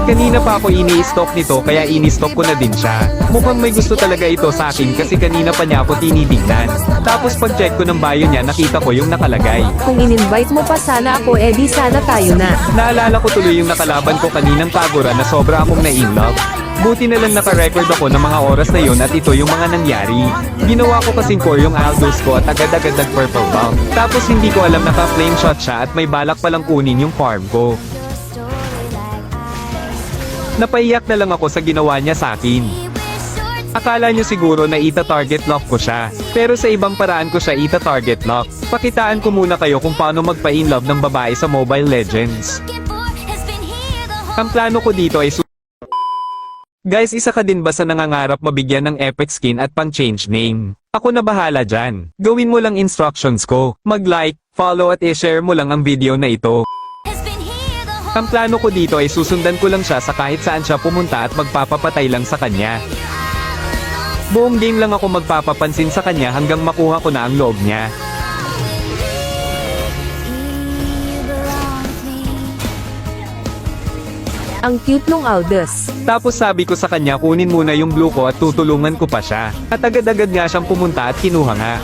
Kanina pa ako ini-stock nito kaya ini-stock ko na din siya. Mukhang may gusto talaga ito sa akin kasi kanina pa niya ako tinitignan. Tapos pag-check ko ng bio niya nakita ko yung nakalagay. Kung in-invite mo pa sana ako edi sana tayo na. Naalala ko tuloy yung nakalaban ko kaninang Kagura na sobra akong na-in-love. Buti na lang naka-record ako ng mga oras na yon at ito yung mga nangyari. Ginawa ko kasing core yung Aldos ko at agad-agad nag-purple bomb. Tapos hindi ko alam naka-flame shot siya at may balak palang kunin yung farm ko. Napaiyak na lang ako sa ginawa niya sa akin. Akala niyo siguro na ita-target lock ko siya. Pero sa ibang paraan ko siya ita-target lock. Pakitaan ko muna kayo kung paano magpa-inlove ng babae sa Mobile Legends. Ang plano ko dito ay Guys, isa ka din ba sa nangangarap mabigyan ng epic skin at pang-change name? Ako na bahala dyan. Gawin mo lang instructions ko. Mag-like, follow at i-share mo lang ang video na ito. Ang plano ko dito ay susundan ko lang siya sa kahit saan siya pumunta at magpapapatay lang sa kanya. Buong game lang ako magpapapansin sa kanya hanggang makuha ko na ang loob niya. Ang cute nung Aldos. Tapos sabi ko sa kanya kunin muna yung blue ko at tutulungan ko pa siya. At agad-agad nga siyang pumunta at kinuha nga.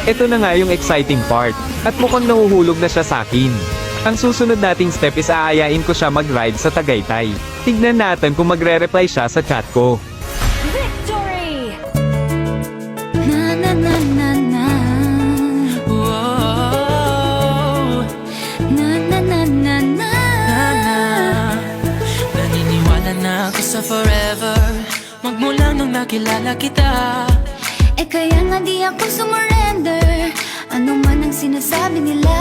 Ito na nga yung exciting part. At mukhang nahuhulog na siya sa akin. Ang susunod nating step is aayain ko siya mag-ride sa Tagaytay. Tignan natin kung magre-reply siya sa chat ko. Victory! Na na na na na. Whoa. Na na na na na. Naniniwala na ako sa forever. Magmula nung nakilala kita. Eh kaya nga di ako sumurrender. Ano man ang sinasabi nila.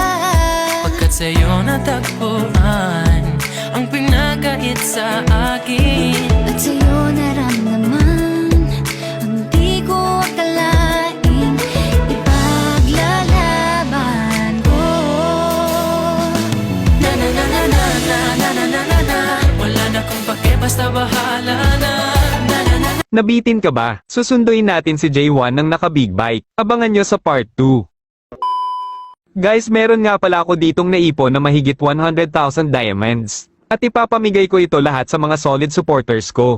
Pagkat sa'yo natagpuan ang pinagkait sa akin. At sa'yo naramdaman ang di ko akalaing ipaglalaban ko. Na na na na na na na na na na na. Wala na kung pake basta bahala na. Nabitin ka ba? Susunduin natin si J1 ng naka-big bike. Abangan nyo sa part 2. Guys, meron nga pala ako ditong naipon na mahigit 100,000 diamonds. At ipapamigay ko ito lahat sa mga solid supporters ko.